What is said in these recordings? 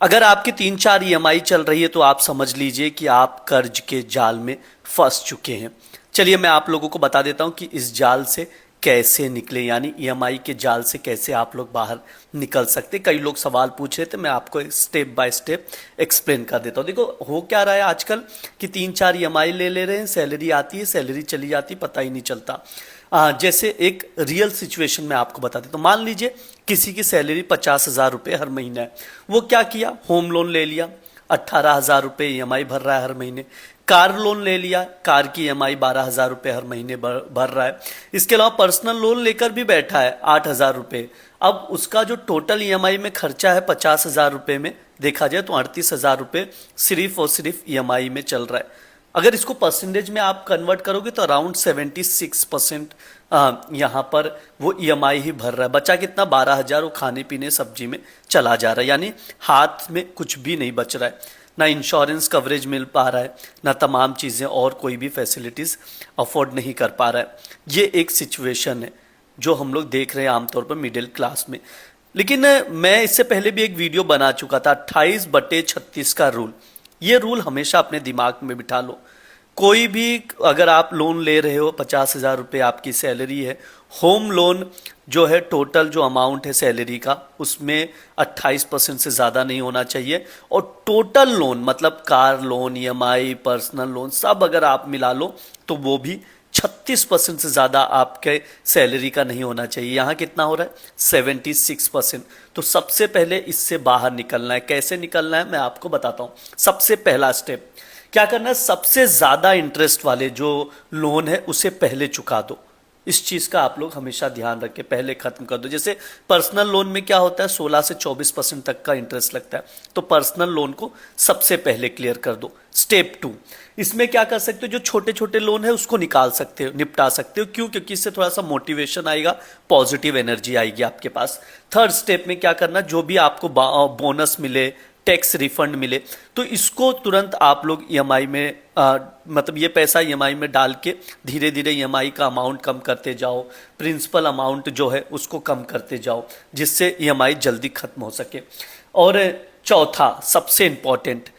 अगर आपकी 3-4 ईएमआई चल रही है तो आप समझ लीजिए कि आप कर्ज के जाल में फंस चुके हैं। चलिए मैं आप लोगों को बता देता हूं कि इस जाल से कैसे निकले, यानी ईएमआई के जाल से कैसे आप लोग बाहर निकल सकते। कई लोग सवाल पूछ रहे थे, मैं आपको स्टेप बाय स्टेप एक्सप्लेन कर देता हूं। देखो हो क्या रहा है आजकल कि 3-4 ईएमआई ले ले रहे हैं, सैलरी आती है, सैलरी चली जाती, पता ही नहीं चलता। जैसे एक रियल सिचुएशन में आपको बता देता हूं। मान लीजिए किसी की सैलरी 50,000 रुपये हर महीना है। वो क्या किया, होम लोन ले लिया, 18,000 रुपये ईएमआई भर रहा है हर महीने। कार लोन ले लिया, कार की ईएमआई 12,000 रुपये हर महीने भर रहा है। इसके अलावा पर्सनल लोन लेकर भी बैठा है 8,000 रुपये। अब उसका जो टोटल ईएमआई में खर्चा है 50,000 रुपये में देखा जाए तो 38,000 रुपये सिर्फ और सिर्फ ईएमआई में चल रहा है। अगर इसको परसेंटेज में आप कन्वर्ट करोगे तो अराउंड 76% यहाँ पर वो ईएमआई ही भर रहा है। बचा कितना, 12,000 वो खाने पीने सब्जी में चला जा रहा है, यानी हाथ में कुछ भी नहीं बच रहा है। ना इंश्योरेंस कवरेज मिल पा रहा है, ना तमाम चीज़ें और कोई भी फैसिलिटीज़ अफोर्ड नहीं कर पा रहा है। ये एक सिचुएशन है जो हम लोग देख रहे हैं आमतौर पर मिडिल क्लास में। लेकिन मैं इससे पहले भी एक वीडियो बना चुका था 28/36 का रूल। ये रूल हमेशा अपने दिमाग में बिठा लो। कोई भी अगर आप लोन ले रहे हो, 50,000 रुपये आपकी सैलरी है, होम लोन जो है टोटल जो अमाउंट है सैलरी का उसमें 28% से ज़्यादा नहीं होना चाहिए। और टोटल लोन मतलब car loan, EMI, personal loan सब अगर आप मिला लो तो वो भी 36% से ज़्यादा आपके सैलरी का नहीं होना चाहिए। यहाँ कितना हो रहा है, 76%। तो सबसे पहले इससे बाहर निकलना है। कैसे निकलना है मैं आपको बताता हूँ। सबसे पहला स्टेप क्या करना है, सबसे ज़्यादा इंटरेस्ट वाले जो लोन है उसे पहले चुका दो। इस चीज़ का आप लोग हमेशा ध्यान रखें, पहले ख़त्म कर दो। जैसे पर्सनल लोन में क्या होता है, 16 से 24% तक का इंटरेस्ट लगता है, तो पर्सनल लोन को सबसे पहले क्लियर कर दो। स्टेप 2, इसमें क्या कर सकते हो, जो छोटे छोटे लोन है उसको निकाल सकते हो, निपटा सकते हो। क्यों, क्योंकि इससे थोड़ा सा मोटिवेशन आएगा, पॉजिटिव एनर्जी आएगी आपके पास। थर्ड स्टेप में क्या करना, जो भी आपको बोनस मिले, टैक्स रिफंड मिले, तो इसको तुरंत आप लोग ईएमआई में मतलब ये पैसा ईएमआई में डाल के धीरे धीरे ईएमआई का अमाउंट कम करते जाओ, प्रिंसिपल अमाउंट जो है उसको कम करते जाओ, जिससे ईएमआई जल्दी खत्म हो सके। और चौथा सबसे इंपॉर्टेंट,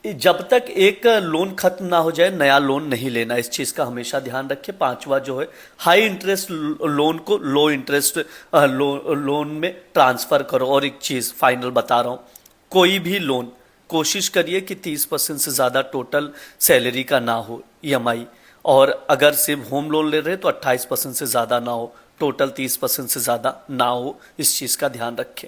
जब तक एक लोन खत्म ना हो जाए नया लोन नहीं लेना, इस चीज़ का हमेशा ध्यान रखें। पांचवा जो है, हाई इंटरेस्ट लोन को लो इंटरेस्ट लोन में ट्रांसफ़र करो। और एक चीज़ फाइनल बता रहा हूँ, कोई भी लोन कोशिश करिए कि 30% से ज़्यादा टोटल सैलरी का ना हो ईएमआई। और अगर सिर्फ होम लोन ले रहे हैं तो 28% से ज़्यादा ना हो, टोटल 30% से ज़्यादा ना हो। इस चीज़ का ध्यान रखें।